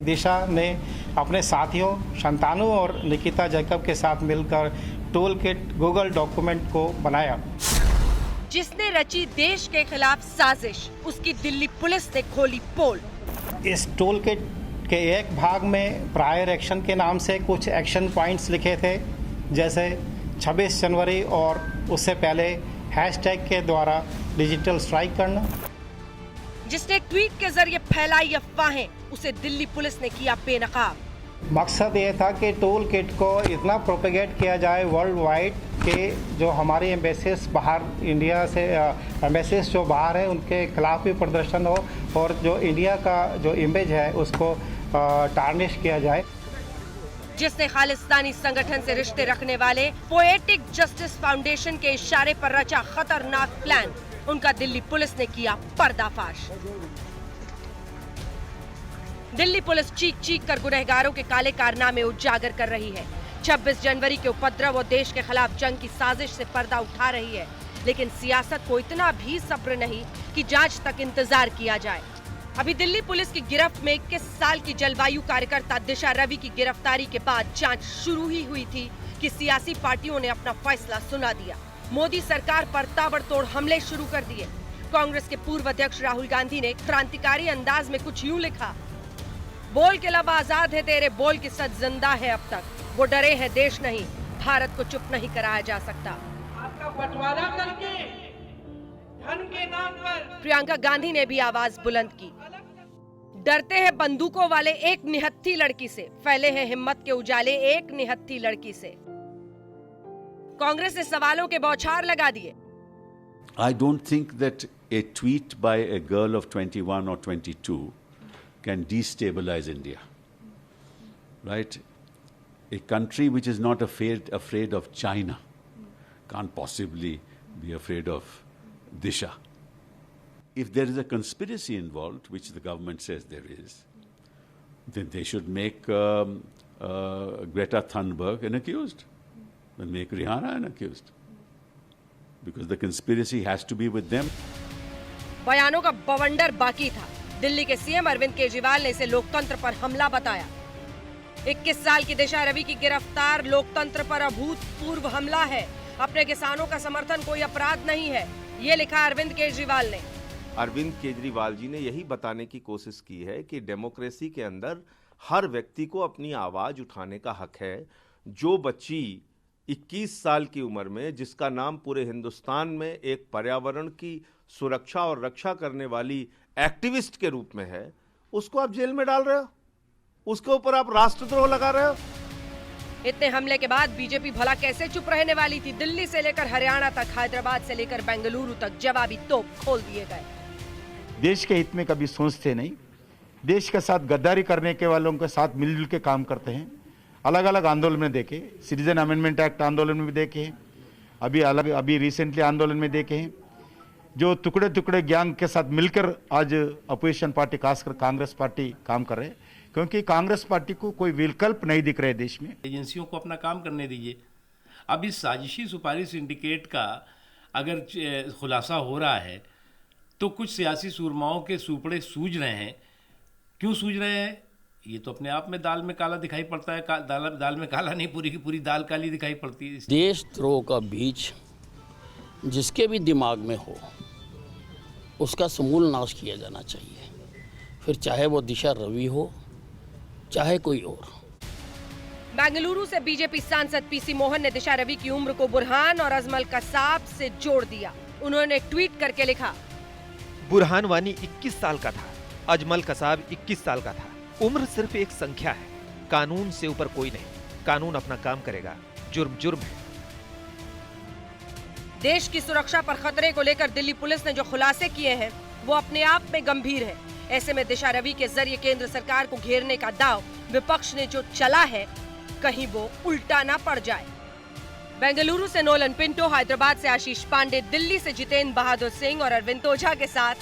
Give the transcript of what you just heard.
दिशा ने अपने साथियों शंतानु और निकिता जैकब के साथ मिलकर टूल किट गूगल डॉक्यूमेंट को बनाया, जिसने रची देश के खिलाफ साजिश। उसकी दिल्ली पुलिस ने खोली पोल। इस टूल किट के एक भाग में प्रायर एक्शन के नाम से कुछ एक्शन पॉइंट्स लिखे थे, जैसे 26 जनवरी और उससे पहले हैशटैग के द्वारा डिजिटल स्ट्राइक करना। जिसने एक ट्वीट के जरिए फैलाई अफवाहें, उसे दिल्ली पुलिस ने किया बेनकाब। मकसद ये था कि टूल किट को इतना प्रोपेगेट किया जाए वर्ल्ड वाइड कि जो हमारी एम्बेसीज बाहर इंडिया से एम्बेसीज जो बाहर है उनके खिलाफ भी प्रदर्शन हो और जो इंडिया का जो इमेज है उसको टार्निश किया जाए। जिसने खालिस्तानी संगठन से रिश्ते रखने वाले पोएटिक जस्टिस फाउंडेशन के इशारे पर रचा खतरनाक प्लान, उनका दिल्ली पुलिस ने किया पर्दाफाश। दिल्ली पुलिस चीख चीख कर गुनहगारों के काले कारनामे उजागर कर रही है। 26 जनवरी के उपद्रव और देश के खिलाफ जंग की साजिश से पर्दा उठा रही है, लेकिन सियासत को इतना भी सब्र नहीं कि जांच तक इंतजार किया जाए। अभी दिल्ली पुलिस की गिरफ्त में 21 साल की जलवायु कार्यकर्ता दिशा रवि की गिरफ्तारी के बाद जांच शुरू ही हुई थी कि सियासी पार्टियों ने अपना फैसला सुना दिया। मोदी सरकार पर ताबड़तोड़ हमले शुरू कर दिए। कांग्रेस के पूर्व अध्यक्ष राहुल गांधी ने क्रांतिकारी अंदाज में कुछ यूं लिखा, बोल के लब आजाद है तेरे बोल की सच जिंदा है अब तक, वो डरे हैं देश नहीं, भारत को चुप नहीं कराया जा सकता। आपका बंटवारा करके धन के नाम पर प्रियंका गांधी ने भी आवाज बुलंद की, डरते हैं बंदूकों वाले एक निहत्थी लड़की से, फैले हैं हिम्मत के उजाले एक निहत्थी लड़की से। कांग्रेस ने सवालों के बौछार लगा दिए। I don't think that a tweet by a girl of 21 or 22 can destabilize India. Right? A country which is not afraid of China can't possibly be afraid of Disha. If there is a conspiracy involved, which the government says there is, then they should make Greta Thunberg an accused. Then make Rihanna an accused. Because the conspiracy has to be with them. बयानों का बवंडर बाकी था। दिल्ली के CM Arvind Kejriwal ने इसे लोकतंत्र पर हमला बताया। 21 साल की दिशा रवि की गिरफ्तार लोकतंत्र पर अभूतपूर्व हमला है। अपने किसानों का समर्थन कोई अपराध नहीं है, ये लिखा अरविंद केजरीवाल ने। अरविंद केजरीवाल जी ने यही बताने की कोशिश की है कि डेमोक्रेसी के अंदर हर व्यक्ति को अपनी आवाज उठाने का हक है। जो बच्ची 21 साल की उम्र में, जिसका नाम पूरे हिंदुस्तान में एक पर्यावरण की सुरक्षा और रक्षा करने वाली एक्टिविस्ट के रूप में है, उसको आप जेल में डाल रहे हो, उसके ऊपर आप राष्ट्रद्रोह लगा रहे हो। इतने हमले के बाद बीजेपी भला कैसे चुप रहने वाली थी। दिल्ली से लेकर हरियाणा तक, हैदराबाद से लेकर बेंगलुरु तक जवाबी तोप खोल दिए गए। देश के हित में कभी सोचते नहीं, देश के साथ गद्दारी करने के वालों के साथ मिलजुल के काम करते हैं। अलग अलग आंदोलन में देखे, सिटीजन अमेंडमेंट एक्ट आंदोलन में भी देखे हैं, अभी रिसेंटली आंदोलन में देखे हैं, जो टुकड़े टुकड़े गैंग के साथ मिलकर आज अपोजिशन पार्टी खासकर कांग्रेस पार्टी काम कर रहे हैं, क्योंकि कांग्रेस पार्टी को कोई विकल्प नहीं दिख रहे देश में। एजेंसियों को अपना काम करने दीजिए। अब इस साजिशी सुपारी सिंडिकेट का अगर खुलासा हो रहा है तो कुछ सियासी सूरमाओं के सुपड़े सूझ रहे हैं। क्यों सूझ रहे हैं? ये तो अपने आप में दाल में काला दिखाई पड़ता है। दाल में काला नहीं, पूरी की पूरी दाल काली दिखाई पड़ती है। देशद्रोह का बीज जिसके भी दिमाग में हो उसका समूल नाश किया जाना चाहिए, फिर चाहे वो दिशा रवि हो चाहे कोई और। बेंगलुरु से बीजेपी सांसद पीसी मोहन ने दिशा रवि की उम्र को बुरहान और अजमल कसाब से जोड़ दिया। उन्होंने ट्वीट करके लिखा, बुरहान वानी 21 साल का था, अजमल कसाब 21 साल का था। उम्र सिर्फ एक संख्या है, कानून से ऊपर कोई नहीं। कानून अपना काम करेगा, जुर्म जुर्म है। देश की सुरक्षा पर खतरे को लेकर दिल्ली पुलिस ने जो खुलासे किए हैं वो अपने आप में गंभीर है। ऐसे में दिशा रवि के जरिए केंद्र सरकार को घेरने का दांव विपक्ष ने जो चला है, कहीं वो उल्टा ना पड़ जाए। बेंगलुरु से नोलन पिंटो, हैदराबाद से आशीष पांडे, दिल्ली से जितेंद्र बहादुर सिंह और अरविंद ओझा के साथ